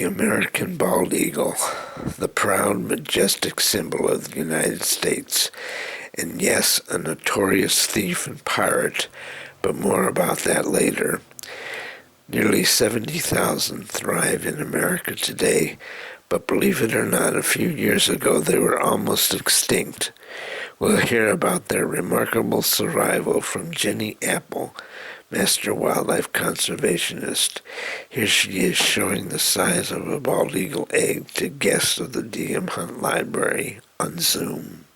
the American bald eagle, the proud, majestic symbol of the United States, and yes, a notorious thief and pirate, but more about that later. Nearly 70,000 thrive in America today, but believe it or not, a few years ago they were almost extinct. We'll hear about their remarkable survival from Ginny, Master Wildlife Conservationist. Here she is showing the size of a bald eagle egg to guests of the DM Hunt Library on Zoom.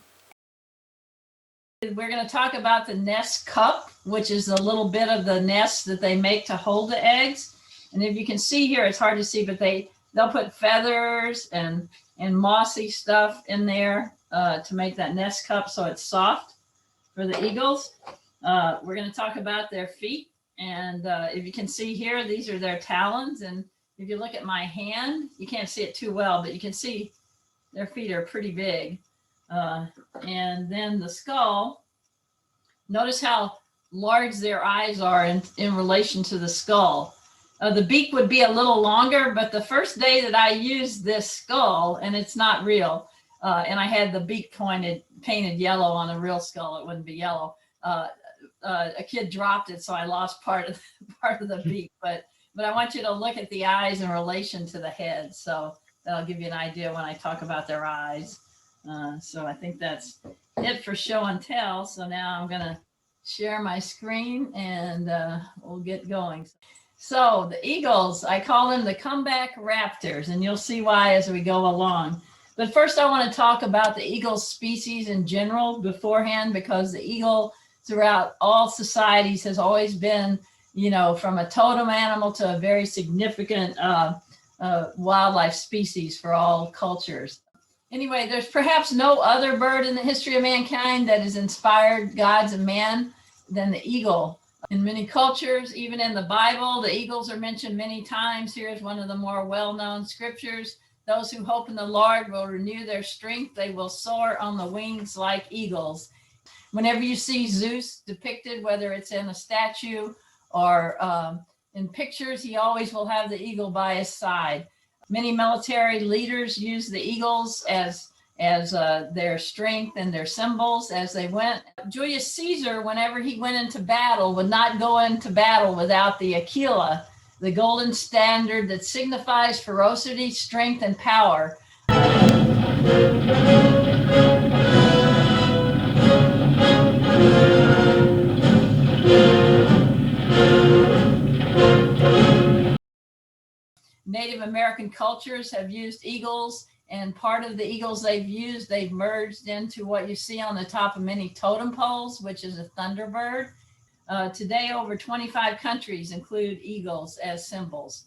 We're going to talk about the nest cup, which is a little bit of the nest that they make to hold the eggs. And if you can see here, it's hard to see, but they'll put feathers and mossy stuff in there to make that nest cup so it's soft for the eagles. We're going to talk about their feet. And if you can see here, these are their talons. And if you look at my hand, you can't see it too well, but you can see their feet are pretty big. And then the skull, notice how large their eyes are in relation to the skull. The beak would be a little longer, but the first day that I used this skull, and it's not real, and I had the beak painted yellow on a real skull, it wouldn't be yellow. A kid dropped it, so I lost part of the beak. But I want you to look at the eyes in relation to the head, so that'll give you an idea when I talk about their eyes. So I think that's it for show and tell. So now I'm gonna share my screen and we'll get going. So the eagles, I call them the comeback raptors, and you'll see why as we go along. But first I want to talk about the eagle species in general beforehand, because the eagle throughout all societies has always been, from a totem animal to a very significant wildlife species for all cultures. Anyway, there's perhaps no other bird in the history of mankind that has inspired gods and man than the eagle. In many cultures, even in the Bible, the eagles are mentioned many times. Here's one of the more well-known scriptures. Those who hope in the Lord will renew their strength. They will soar on the wings like eagles. Whenever you see Zeus depicted, whether it's in a statue or in pictures, he always will have the eagle by his side. Many military leaders use the eagles as their strength and their symbols as they went. Julius Caesar, whenever he went into battle, would not go into battle without the Aquila, the golden standard that signifies ferocity, strength, and power. Native American cultures have used eagles, and part of the eagles they've merged into what you see on the top of many totem poles, which is a thunderbird. Today, over 25 countries include eagles as symbols.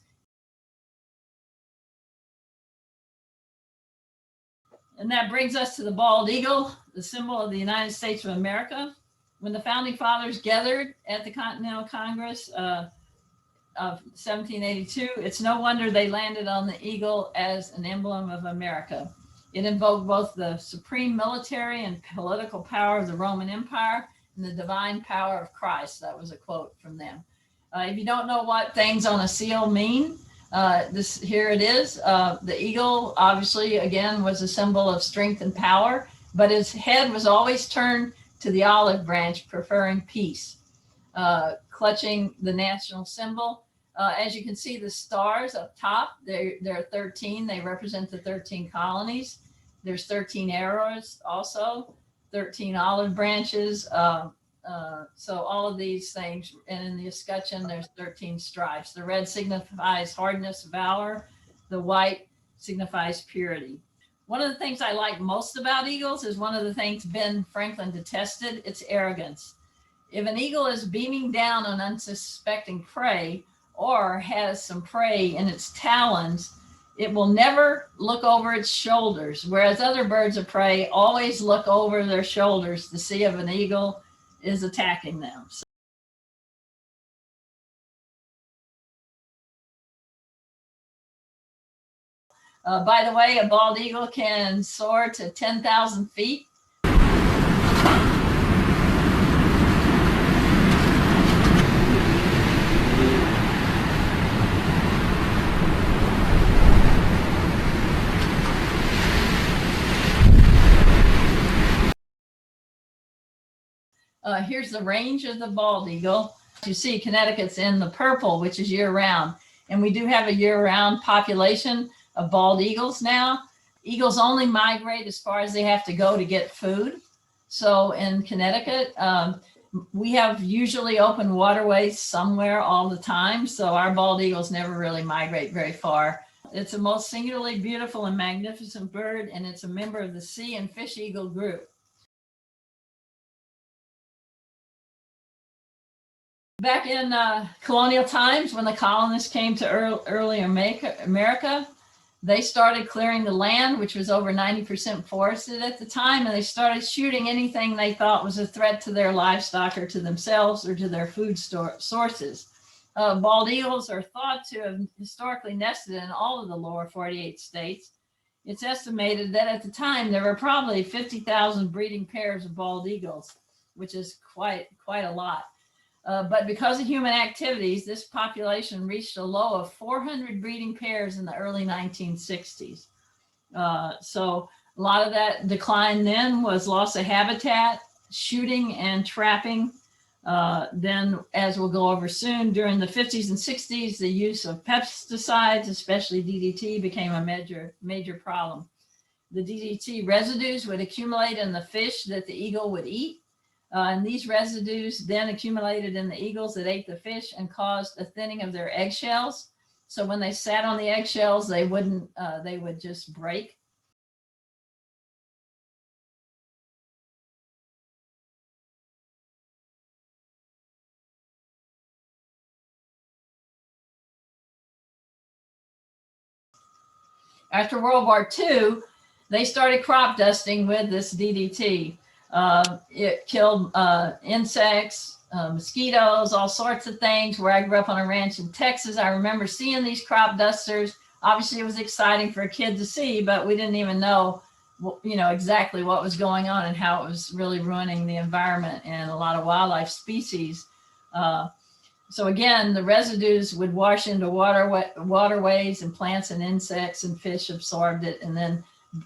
And that brings us to the bald eagle, the symbol of the United States of America. When the founding fathers gathered at the Continental Congress of 1782, it's no wonder they landed on the eagle as an emblem of America. It invoked both the supreme military and political power of the Roman Empire and the divine power of Christ. That was a quote from them. If you don't know what things on a seal mean, here it is. The eagle, obviously, again, was a symbol of strength and power, but his head was always turned to the olive branch, preferring peace, clutching the national symbol. As you can see, the stars up top, there are 13. They represent the 13 colonies. There's 13 arrows also, 13 olive branches. So all of these things, and in the escutcheon, there's 13 stripes. The red signifies hardness, valor. The white signifies purity. One of the things I like most about eagles is one of the things Ben Franklin detested, its arrogance. If an eagle is beaming down on unsuspecting prey, or has some prey in its talons, it will never look over its shoulders, whereas other birds of prey always look over their shoulders to see if an eagle is attacking them. By the way, a bald eagle can soar to 10,000 feet. Here's the range of the bald eagle. You see Connecticut's in the purple, which is year round. And we do have a year round population of bald eagles now. Eagles only migrate as far as they have to go to get food. So in Connecticut, we have usually open waterways somewhere all the time. So our bald eagles never really migrate very far. It's a most singularly beautiful and magnificent bird, and it's a member of the sea and fish eagle group. Back in colonial times, when the colonists came to early America, they started clearing the land, which was over 90% forested at the time, and they started shooting anything they thought was a threat to their livestock or to themselves or to their food sources. Bald eagles are thought to have historically nested in all of the lower 48 states. It's estimated that at the time there were probably 50,000 breeding pairs of bald eagles, which is quite a lot. But because of human activities, this population reached a low of 400 breeding pairs in the early 1960s. So a lot of that decline then was loss of habitat, shooting and trapping. Then, as we'll go over soon, during the 50s and 60s, the use of pesticides, especially DDT, became a major problem. The DDT residues would accumulate in the fish that the eagle would eat. And these residues then accumulated in the eagles that ate the fish and caused a thinning of their eggshells. So when they sat on the eggshells, they would just break. After World War II, they started crop dusting with this DDT. It killed insects, mosquitoes, all sorts of things. Where I grew up on a ranch in Texas, I remember seeing these crop dusters. Obviously, it was exciting for a kid to see, but we didn't even know, exactly what was going on and how it was really ruining the environment and a lot of wildlife species. So again, the residues would wash into waterways, and plants and insects and fish absorbed it, and then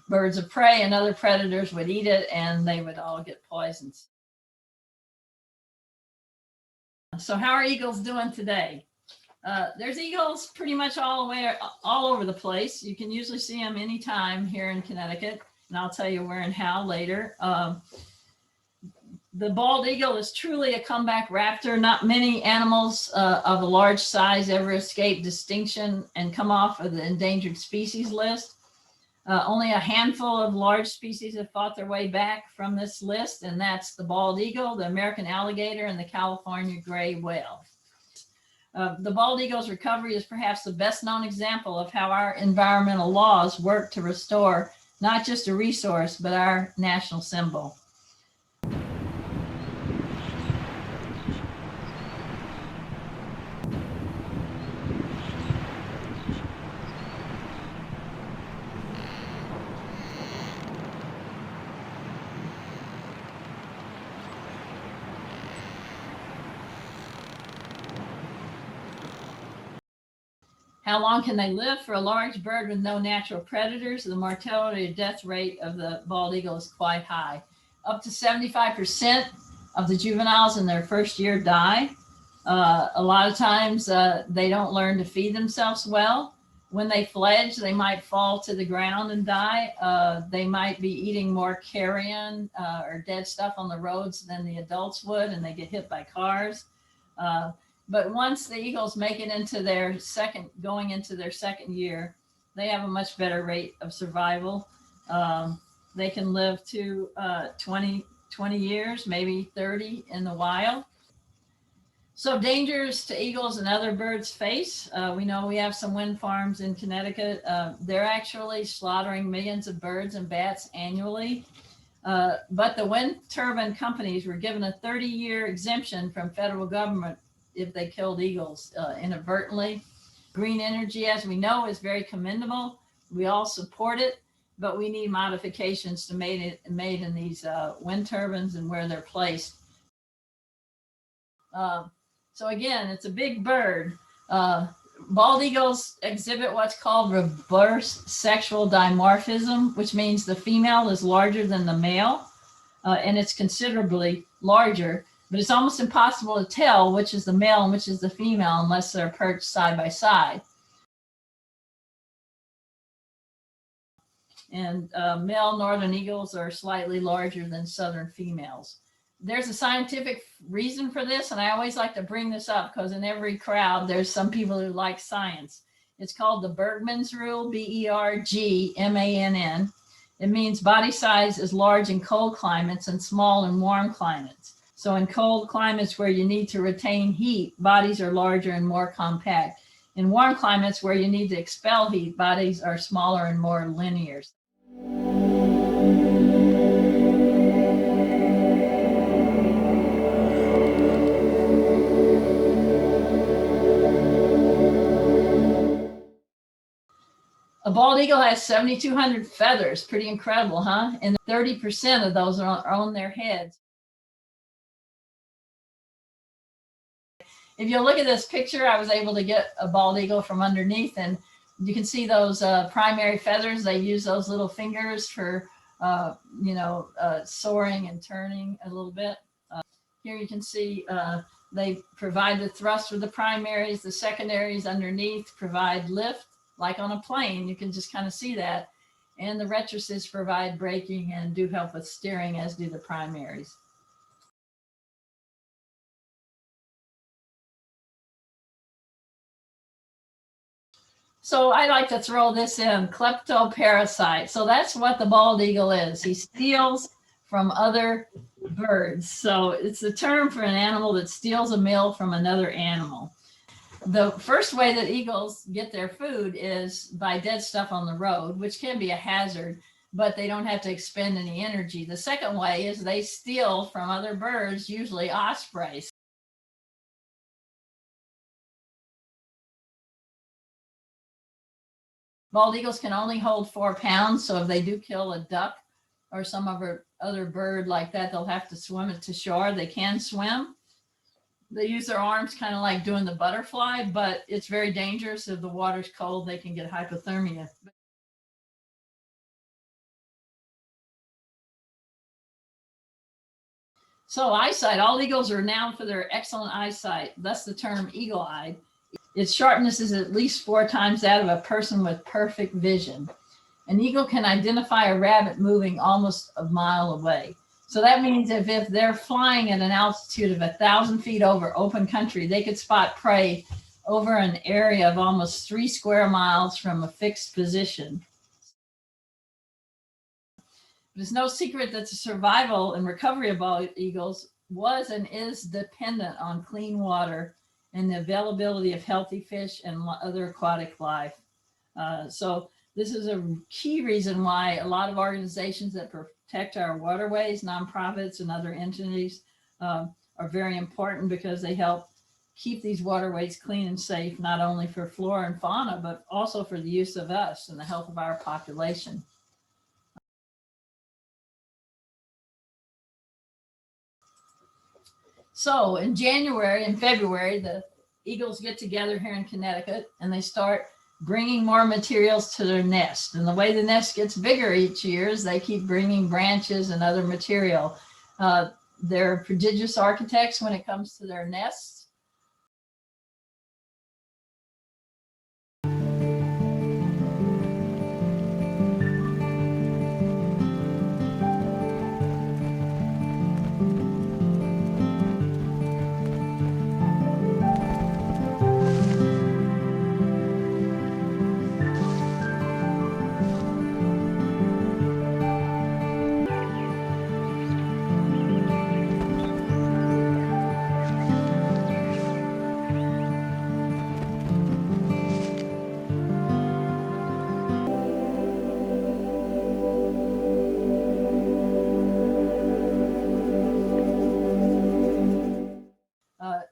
birds of prey and other predators would eat it, and they would all get poisoned. So how are eagles doing today? There's eagles pretty much all over the place. You can usually see them anytime here in Connecticut, and I'll tell you where and how later. The bald eagle is truly a comeback raptor. Not many animals of a large size ever escape distinction and come off of the endangered species list. Only a handful of large species have fought their way back from this list, and that's the bald eagle, the American alligator, and the California gray whale. The bald eagle's recovery is perhaps the best known example of how our environmental laws work to restore not just a resource, but our national symbol. How long can they live? For a large bird with no natural predators, the mortality or death rate of the bald eagle is quite high. Up to 75% of the juveniles in their first year die. A lot of times they don't learn to feed themselves well. When they fledge, they might fall to the ground and die. They might be eating more carrion or dead stuff on the roads than the adults would, and they get hit by cars. But once the eagles make it into going into their second year, they have a much better rate of survival. They can live to 20 years, maybe 30 in the wild. So dangers to eagles and other birds face. We know we have some wind farms in Connecticut. They're actually slaughtering millions of birds and bats annually. But the wind turbine companies were given a 30-year exemption from federal government if they killed eagles inadvertently. Green energy, as we know, is very commendable. We all support it, but we need modifications to made in these wind turbines and where they're placed. So again, it's a big bird. Bald eagles exhibit what's called reverse sexual dimorphism, which means the female is larger than the male, and it's considerably larger. But it's almost impossible to tell which is the male and which is the female unless they're perched side by side. And male northern eagles are slightly larger than southern females. There's a scientific reason for this, and I always like to bring this up because in every crowd there's some people who like science. It's called the Bergman's rule, Bergmann. It means body size is large in cold climates and small in warm climates. So in cold climates where you need to retain heat, bodies are larger and more compact. In warm climates where you need to expel heat, bodies are smaller and more linear. A bald eagle has 7,200 feathers. Pretty incredible, huh? And 30% of those are on their heads. If you look at this picture, I was able to get a bald eagle from underneath, and you can see those primary feathers. They use those little fingers for, soaring and turning a little bit. Here you can see they provide the thrust with the primaries. The secondaries underneath provide lift, like on a plane. You can just kind of see that. And the rectrices provide braking and do help with steering, as do the primaries. So I like to throw this in, kleptoparasite. So that's what the bald eagle is. He steals from other birds. So it's a term for an animal that steals a meal from another animal. The first way that eagles get their food is by dead stuff on the road, which can be a hazard, but they don't have to expend any energy. The second way is they steal from other birds, usually ospreys. Bald eagles can only hold 4 pounds, so if they do kill a duck or some other bird like that, they'll have to swim it to shore. They can swim. They use their arms kind of like doing the butterfly, but it's very dangerous. If the water's cold, they can get hypothermia. So eyesight, all eagles are renowned for their excellent eyesight, thus the term eagle-eyed. Its sharpness is at least 4 times that of a person with perfect vision. An eagle can identify a rabbit moving almost a mile away. So that means if they're flying at an altitude of 1,000 feet over open country, they could spot prey over an area of almost 3 square miles from a fixed position. It's no secret that the survival and recovery of bald eagles was and is dependent on clean water and the availability of healthy fish and other aquatic life. So this is a key reason why a lot of organizations that protect our waterways, nonprofits and other entities are very important, because they help keep these waterways clean and safe, not only for flora and fauna, but also for the use of us and the health of our population. So in January and February, the eagles get together here in Connecticut and they start bringing more materials to their nest. And the way the nest gets bigger each year is they keep bringing branches and other material. They're prodigious architects when it comes to their nests.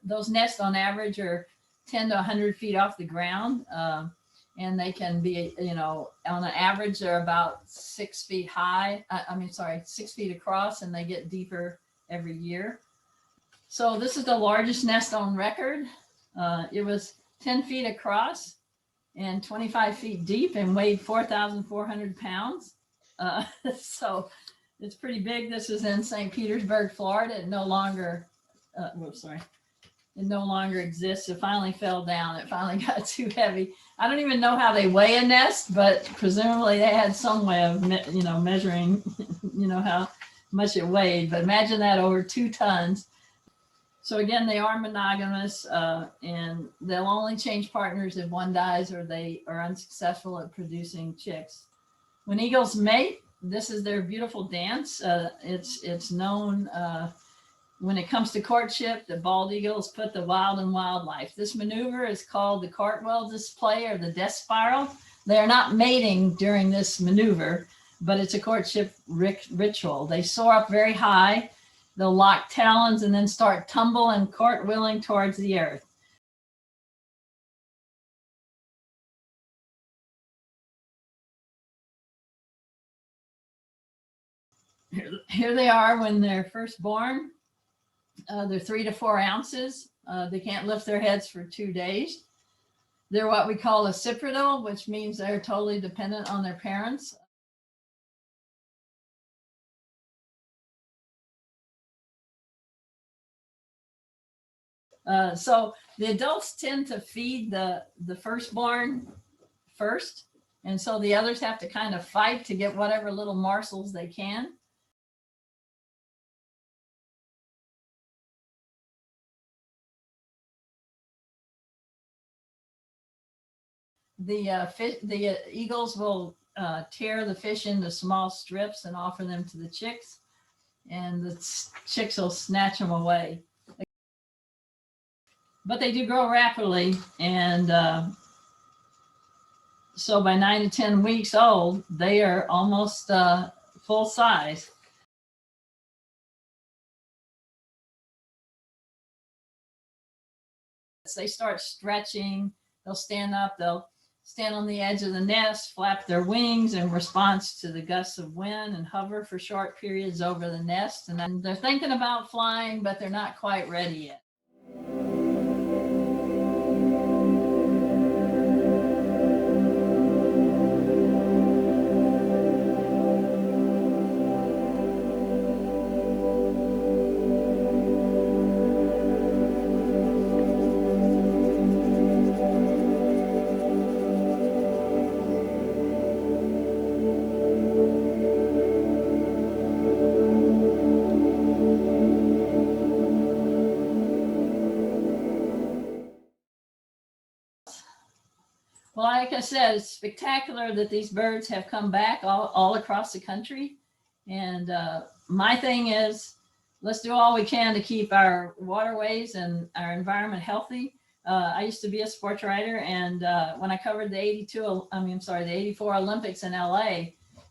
Those nests on average are 10 to 100 feet off the ground. And they can be, on an average, they're about 6 feet high. 6 feet across, and they get deeper every year. So this is the largest nest on record. It was 10 feet across and 25 feet deep and weighed 4,400 pounds. So it's pretty big. This is in St. Petersburg, Florida. It no longer whoops, sorry. It no longer exists. It finally fell down. It finally got too heavy. I don't even know how they weigh a nest, but presumably they had some way of, measuring, how much it weighed. But imagine that over 2 tons. So again, they are monogamous, and they'll only change partners if one dies or they are unsuccessful at producing chicks. When eagles mate, this is their beautiful dance. It's known when it comes to courtship, the bald eagles put the wild in wildlife. This maneuver is called the cartwheel display or the death spiral. They are not mating during this maneuver, but it's a courtship ritual. They soar up very high. They'll lock talons and then start tumble and cartwheeling towards the earth. Here they are when they're first born. They're 3 to 4 ounces. They can't lift their heads for 2 days. They're what we call accipital, which means they're totally dependent on their parents. So the adults tend to feed the firstborn first, and so the others have to kind of fight to get whatever little morsels they can. The eagles will tear the fish into small strips and offer them to the chicks, and the chicks will snatch them away. But they do grow rapidly, and so by 9 to 10 weeks old, they are almost full size. They start stretching, they'll stand up, they'll stand on the edge of the nest, flap their wings in response to the gusts of wind, and hover for short periods over the nest. And then they're thinking about flying, but they're not quite ready yet. Well, like I said, it's spectacular that these birds have come back all across the country. And my thing is, let's do all we can to keep our waterways and our environment healthy. I used to be a sports writer, and when I covered the 84 Olympics in LA,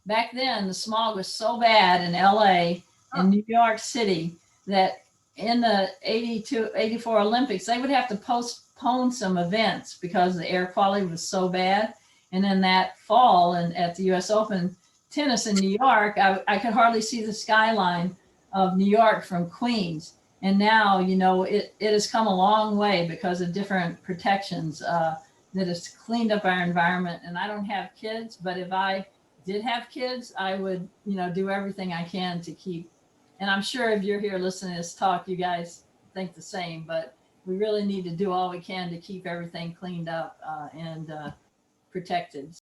back then the smog was so bad in LA and New York City that in the 84 Olympics, they would have to postpone some events because the air quality was so bad. And then that fall and at the US Open tennis in New York, I could hardly see the skyline of New York from Queens. And now, it has come a long way because of different protections that has cleaned up our environment. And I don't have kids, but if I did have kids, I would, do everything I can to keep. And I'm sure if you're here listening to this talk, you guys think the same, but we really need to do all we can to keep everything cleaned up and protected.